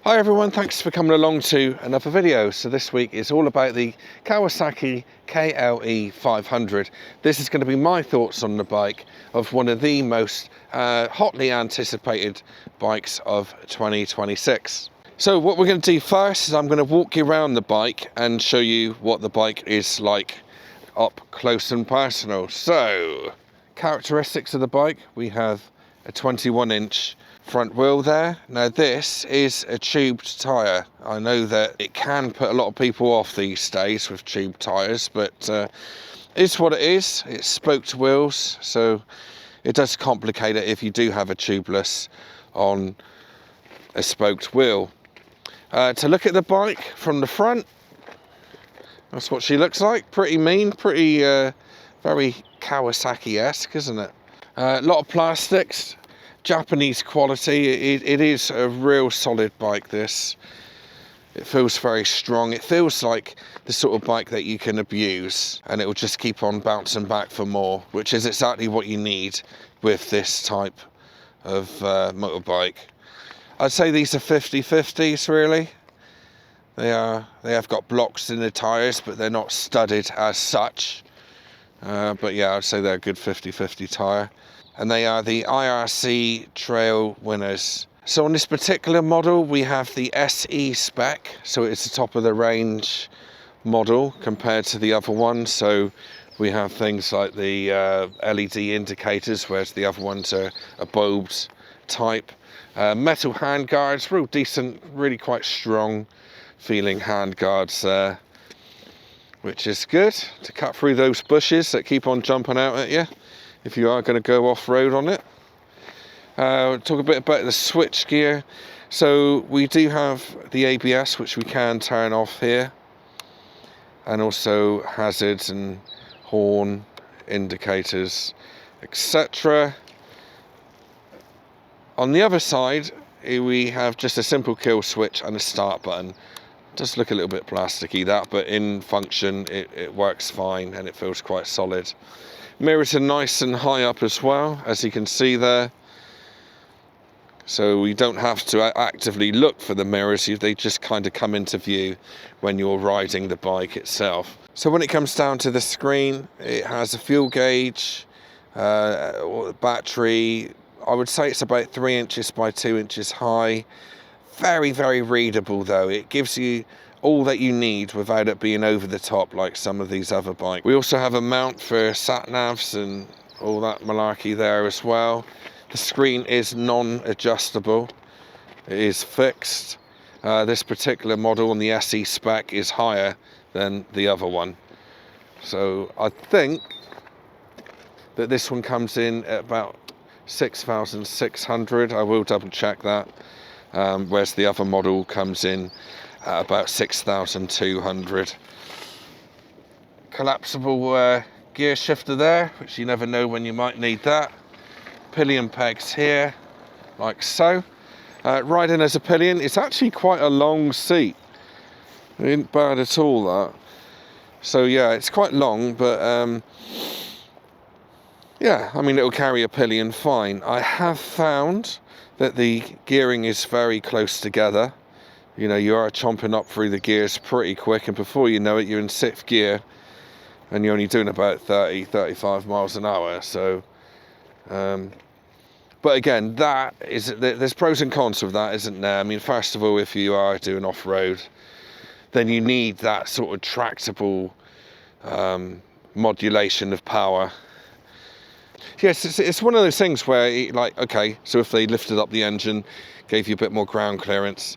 Hi everyone, thanks for coming along to another video. So this week is all about the Kawasaki KLE500. This is going to be my thoughts on the bike of one of the most hotly anticipated bikes of 2026. So what we're going to do first is I'm going to walk you around the bike and show you what the bike is like up close and personal. So, characteristics of the bike, we have a 21-inch front wheel there. Now this is a tubed tyre. I know that it can put a lot of people off these days with tube tyres, but it's what it is. It's spoked wheels, so it does complicate it if you do have a tubeless on a spoked wheel. To look at the bike from the front, that's what she looks like. Pretty mean, pretty very Kawasaki-esque, isn't it? A lot of plastics. Japanese quality. It is a real solid bike, this. It feels very strong. It feels like the sort of bike that you can abuse and it will just keep on bouncing back for more, which is exactly what you need with this type of motorbike. I'd say these are 50-50s really. They have got blocks in the tyres, but they're not studded as such. But yeah, I'd say they're a good 50-50 tyre. And they are the IRC Trail winners. So on this particular model, we have the SE spec, so it's the top of the range model compared to the other one. So we have things like the LED indicators, whereas the other ones are a bulbs type. Metal handguards, real decent, really quite strong feeling handguards there, which is good to cut through those bushes that keep on jumping out at you if you are going to go off-road on it. Talk a bit about the switch gear. So we do have the ABS, which we can turn off here, and also hazards and horn indicators, etc. On the other side, we have just a simple kill switch and a start button. Does look a little bit plasticky, that, but in function it works fine and it feels quite solid. Mirrors are nice and high up as well, as you can see there. So you don't have to actively look for the mirrors, they just kind of come into view when you're riding the bike itself. So when it comes down to the screen, it has a fuel gauge, battery. I would say it's about 3 inches by 2 inches high. Very, very readable though. It gives you all that you need without it being over the top like some of these other bikes. We also have a mount for sat navs and all that malarkey there as well. The screen is non-adjustable. It is fixed. This particular model on the SE spec is higher than the other one. So I think that this one comes in at about 6,600. I will double check that. Whereas the other model comes in at about 6,200. Collapsible gear shifter there, which you never know when you might need that. Pillion pegs here, like so. Riding as a pillion, it's actually quite a long seat. It ain't bad at all, that. So yeah, it's quite long, but yeah, I mean, it'll carry a pillion fine. I have found that the gearing is very close together. You know, you are chomping up through the gears pretty quick, and before you know it, you're in 6th gear and you're only doing about 30-35 miles an hour. So but again, that is, there's pros and cons of that, isn't there? I mean, first of all, if you are doing off-road, then you need that sort of tractable modulation of power. Yes, it's one of those things where, like, okay, so if they lifted up the engine, gave you a bit more ground clearance,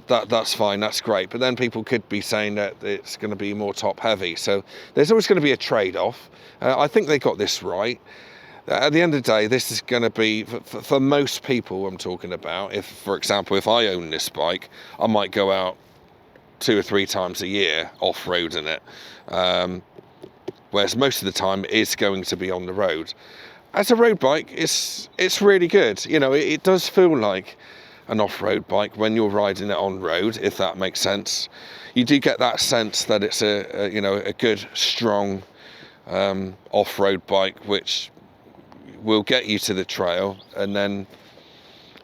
that's fine, that's great. But then people could be saying that it's going to be more top heavy. So there's always going to be a trade-off. I think they got this right. At the end of the day, this is going to be, for most people I'm talking about, if, for example, if I own this bike, I might go out 2 or 3 times a year off-roading it. Whereas most of the time it's going to be on the road. As a road bike, it's really good. You know, it does feel like an off-road bike when you're riding it on road, if that makes sense. You do get that sense that it's a good, strong off-road bike, which will get you to the trail, and then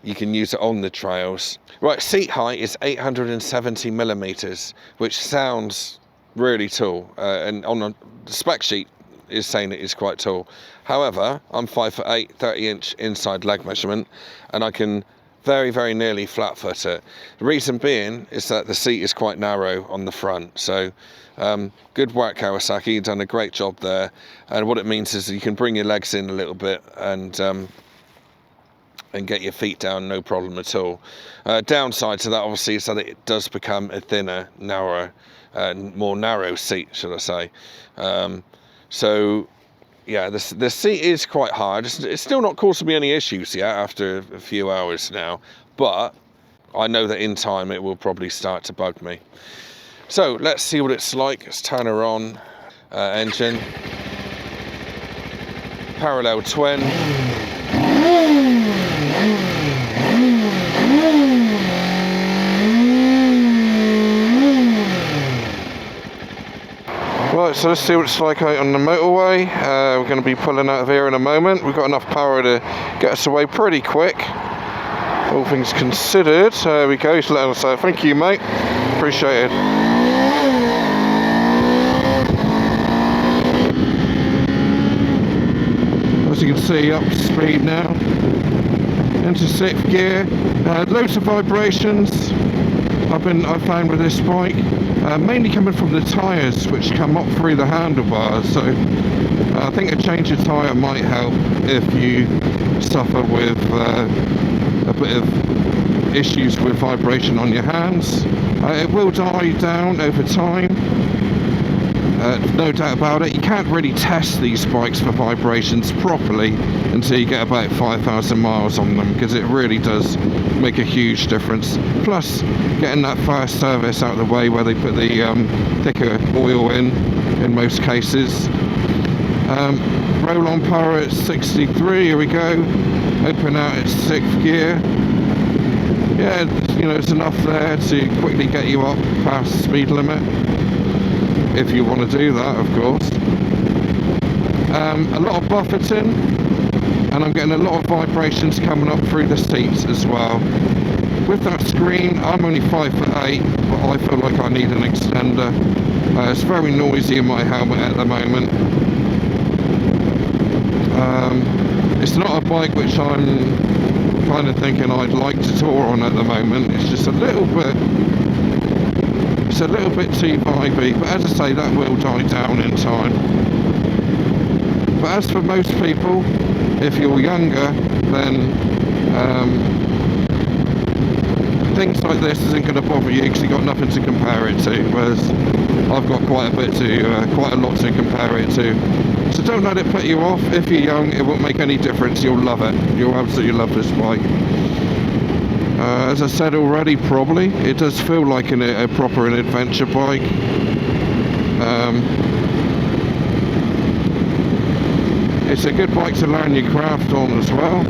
you can use it on the trails. Right, seat height is 870 millimeters, which sounds really tall, and on the spec sheet is saying it is quite tall. However, I'm 5'8", 30-inch inside leg measurement, and I can very, very nearly flat foot it. The reason being is that the seat is quite narrow on the front. So good work, Kawasaki. You've done a great job there. And what it means is you can bring your legs in a little bit and get your feet down, no problem at all. Downside to that, obviously, is that it does become a thinner, narrower, more narrow seat, should I say. So yeah, the seat is quite hard. It's still not causing me any issues yet after a few hours now, but I know that in time it will probably start to bug me. So let's see what it's like. Let's turn her on. Engine. Parallel twin. Right, so let's see what it's like out on the motorway. We're going to be pulling out of here in a moment. We've got enough power to get us away pretty quick, all things considered. There we go, he's letting us out. Thank you, mate. Appreciate it. As you can see, up to speed now. Into 6th gear. Loads of vibrations I found with this bike, mainly coming from the tyres which come up through the handlebars. So I think a change of tyre might help if you suffer with a bit of issues with vibration on your hands. It will die down over time, no doubt about it. You can't really test these bikes for vibrations properly until you get about 5,000 miles on them, because it really does make a huge difference. Plus, getting that first service out of the way where they put the thicker oil in most cases. Roll-on power at 63, here we go. Open out at 6th gear. Yeah, you know, it's enough there to quickly get you up past the speed limit, if you want to do that, of course. A lot of buffeting, and I'm getting a lot of vibrations coming up through the seats as well. With that screen, I'm only 5'8", but I feel like I need an extender. It's very noisy in my helmet at the moment. It's not a bike which I'm kind of thinking I'd like to tour on at the moment. It's just a little bit too vibey, but as I say, that will die down in time. But as for most people, if you're younger, then things like this isn't going to bother you because you've got nothing to compare it to, whereas I've got quite a lot to compare it to. So don't let it put you off. If you're young, it won't make any difference. You'll love it. You'll absolutely love this bike. As I said already, probably it does feel like a proper adventure bike. It's a good bike to learn your craft on as well.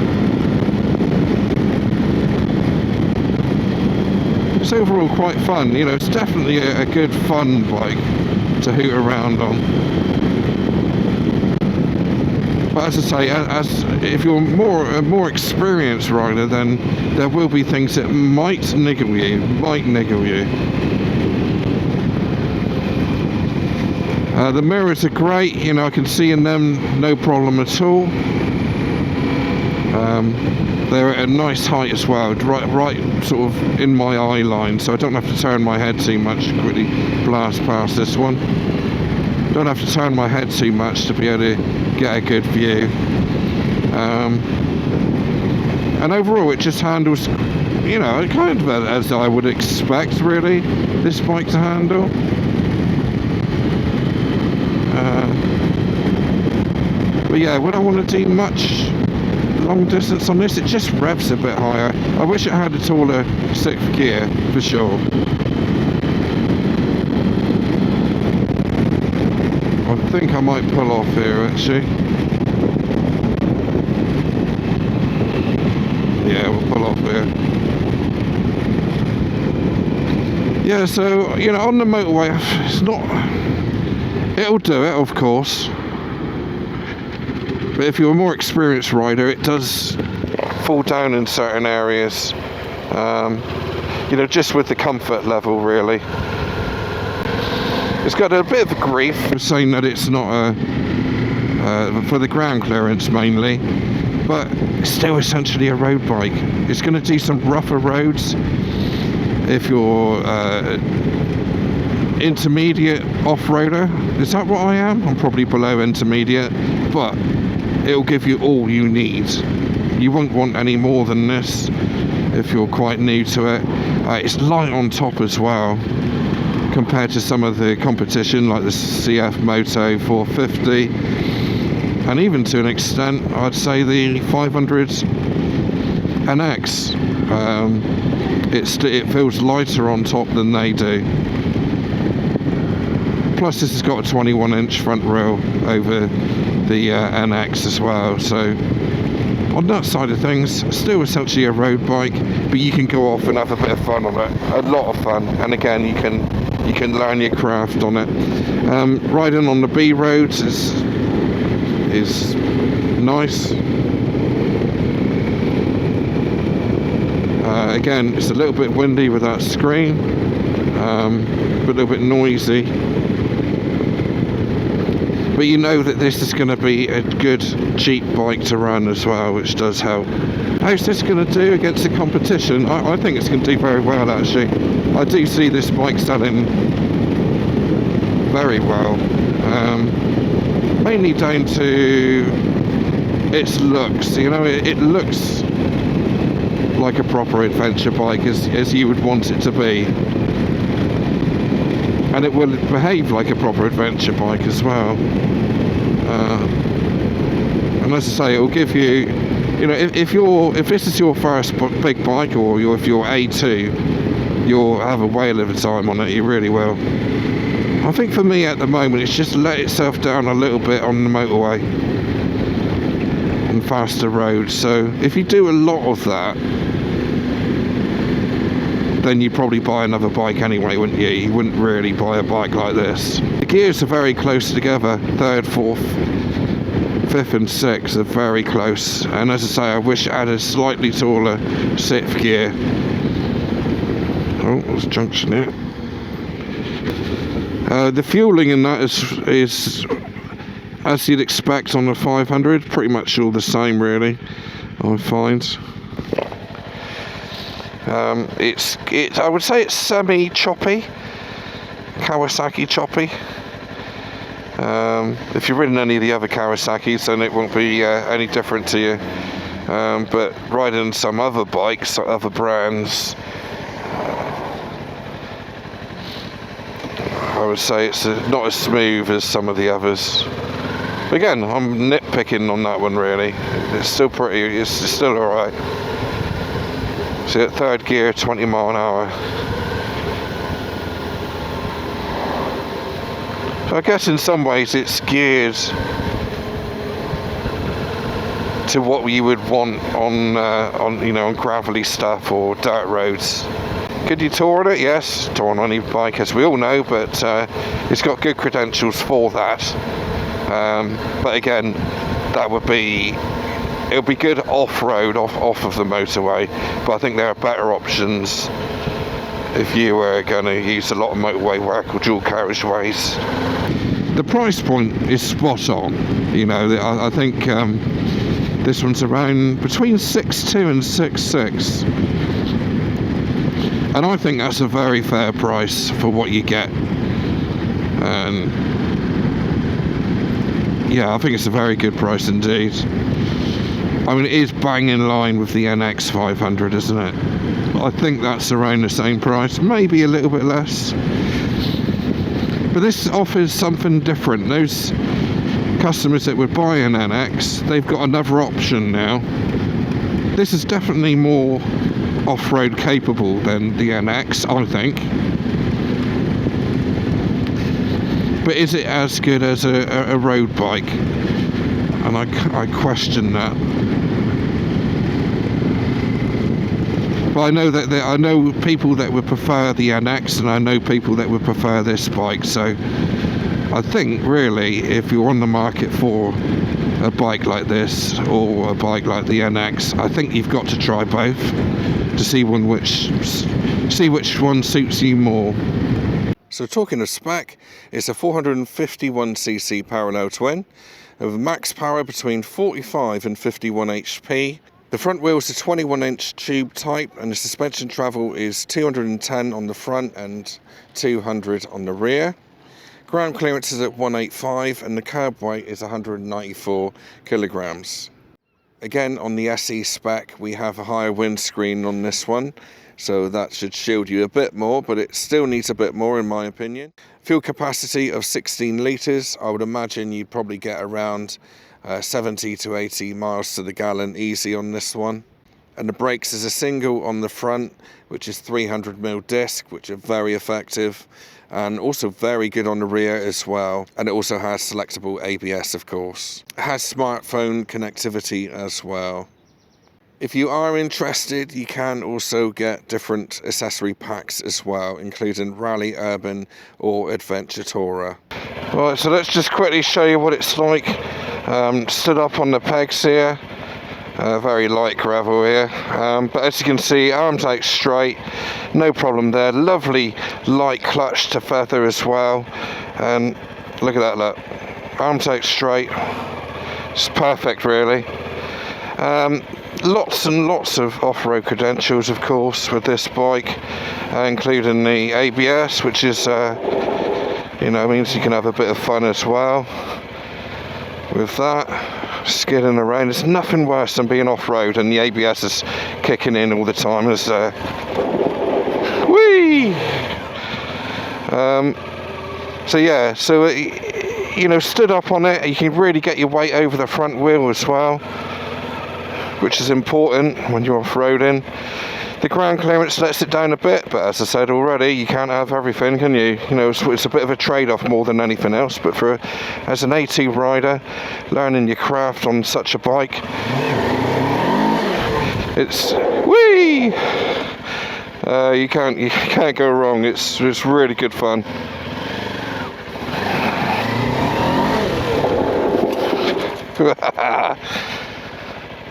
It's overall quite fun. You know, it's definitely a good fun bike to hoot around on. But as I say, if you're a more experienced rider, then there will be things that might niggle you. The mirrors are great, you know, I can see in them, no problem at all. They're at a nice height as well, right sort of in my eye line, so I don't have to turn my head too much. Quickly blast past this one. Don't have to turn my head too much to be able to get a good view. And overall it just handles, you know, kind of as I would expect really this bike to handle. But yeah, would I want to do much long distance on this? It just revs a bit higher. I wish it had a taller 6th gear for sure. I think I might pull off here actually. Yeah, we'll pull off here. Yeah, so, you know, on the motorway, it's not... It'll do it, of course. But if you're a more experienced rider, it does fall down in certain areas, you know, just with the comfort level really. It's got a bit of a grief saying that it's not for the ground clearance mainly, but it's still essentially a road bike. It's going to do some rougher roads if you're intermediate off-roader. Is that what I am? I'm probably below intermediate, but it'll give you all you need. You won't want any more than this if you're quite new to it. It's light on top as well compared to some of the competition like the CF Moto 450, and even to an extent I'd say the 500 NX. It feels lighter on top than they do. Plus this has got a 21-inch front rail over the NX as well, so on that side of things, still essentially a road bike, but you can go off and have a bit of fun on it, a lot of fun, and again you can learn your craft on it. Riding on the B roads is nice. Again, it's a little bit windy with that screen, but a little bit noisy. But you know that this is going to be a good, cheap bike to run as well, which does help. How's this going to do against the competition? I think it's going to do very well, actually. I do see this bike selling very well. Mainly down to its looks. You know, it looks like a proper adventure bike as you would want it to be. And it will behave like a proper adventure bike as well. And as I say, it will give you, you know, if this is your first big bike, or if you're A2, you'll have a whale of a time on it. You really will. I think for me at the moment, it's just let itself down a little bit on the motorway and faster roads. So if you do a lot of that, then you'd probably buy another bike anyway, wouldn't you? You wouldn't really buy a bike like this. The gears are very close together. 3rd, 4th, 5th and 6th are very close. And as I say, I wish it had a slightly taller 6th gear. Oh, there's a junction here. The fueling in that is as you'd expect on the 500, pretty much all the same really, I find. I would say it's semi-choppy, Kawasaki choppy. If you've ridden any of the other Kawasaki's, then it won't be any different to you. But riding some other bikes, other brands, I would say it's not as smooth as some of the others. Again, I'm nitpicking on that one really. It's still pretty, it's still alright. So at 3rd gear, 20 mile an hour. So I guess in some ways it's geared to what you would want on you know, on gravelly stuff or dirt roads. Could you tour on it? Yes, tour on any bike as we all know, but it's got good credentials for that. But again, that would be, it'll be good off-road, off of the motorway, but I think there are better options if you were going to use a lot of motorway work or dual carriageways. The price point is spot on. You know, I think this one's around between 6.2 and 6.6, and I think that's a very fair price for what you get. And yeah, I think it's a very good price indeed. I mean, it is bang in line with the NX 500, isn't it? I think that's around the same price, maybe a little bit less. But this offers something different. Those customers that would buy an NX, they've got another option now. This is definitely more off-road capable than the NX, I think. But is it as good as a road bike? And I question that. But I know that I know people that would prefer the NX, and I know people that would prefer this bike. So I think really if you're on the market for a bike like this or a bike like the NX, I think you've got to try both to see which one suits you more. So talking of spec, it's a 451cc parallel twin with max power between 45 and 51 HP. The front wheels are 21-inch tube type and the suspension travel is 210 on the front and 200 on the rear. Ground clearance is at 185 and the curb weight is 194 kilograms. Again, on the SE spec, we have a higher windscreen on this one, so that should shield you a bit more, but it still needs a bit more in my opinion. Fuel capacity of 16 litres. I would imagine you'd probably get around 70 to 80 miles to the gallon easy on this one. And the brakes is a single on the front, which is 300mm disc, which are very effective, and also very good on the rear as well. And it also has selectable ABS, of course. It has smartphone connectivity as well. If you are interested, you can also get different accessory packs as well, including Rally, Urban or Adventure Tourer. Right, so let's just quickly show you what it's like. Stood up on the pegs here. Very light gravel here, but as you can see, arms out straight, no problem there. Lovely light clutch to feather as well, and look at that, look, arms out straight. It's perfect really. Lots and lots of off-road credentials, of course, with this bike, including the ABS, which is means you can have a bit of fun as well with that. Skidding around, there's nothing worse than being off-road and the ABS is kicking in all the time. Stood up on it, you can really get your weight over the front wheel as well, which is important when you're off-roading. The ground clearance lets it down a bit, but as I said already, you can't have everything, can you? It's a bit of a trade-off more than anything else, but as an AT rider, learning your craft on such a bike, it's you can't go wrong. It's really good fun.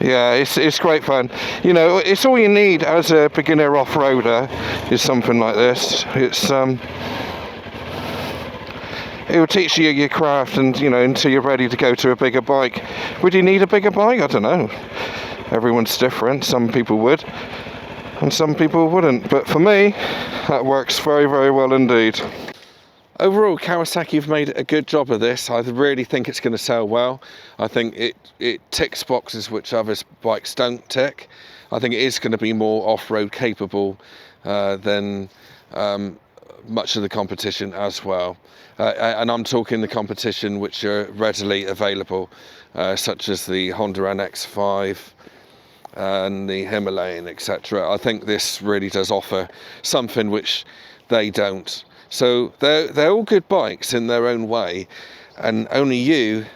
Yeah, it's great fun. It's all you need as a beginner off-roader is something like this. It will teach you your craft, and until you're ready to go to a bigger bike. Would you need a bigger bike? I don't know. Everyone's different. Some people would, and some people wouldn't. But for me, that works very, very well indeed. Overall, Kawasaki have made a good job of this. I really think it's going to sell well. I think it ticks boxes which other bikes don't tick. I think it is going to be more off-road capable than much of the competition as well. And I'm talking the competition which are readily available, such as the Honda NX5 and the Himalayan, etc. I think this really does offer something which they don't. So they're all good bikes in their own way, and only you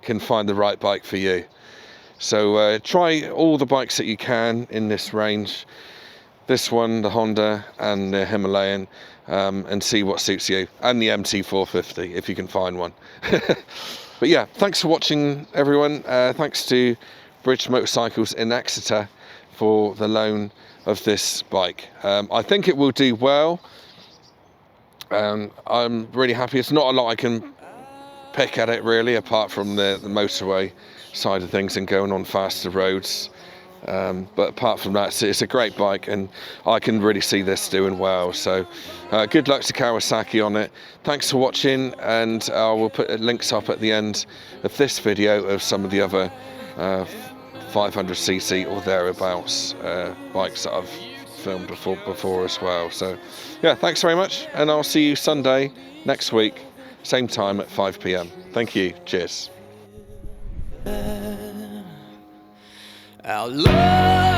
can find the right bike for you. So try all the bikes that you can in this range, this one, the Honda and the Himalayan, and see what suits you, and the MT450 if you can find one. But yeah, thanks for watching everyone. Thanks to Bridge Motorcycles in Exeter for the loan of this bike. I think it will do well. I'm really happy. It's not a lot I can pick at it really, apart from the motorway side of things and going on faster roads. But apart from that, it's a great bike, and I can really see this doing well. So good luck to Kawasaki on it. Thanks for watching, and I will put links up at the end of this video of some of the other 500cc or thereabouts bikes that I've filmed before as well. So yeah, thanks very much, and I'll see you Sunday next week, same time at 5 PM. Thank you. Cheers. Our love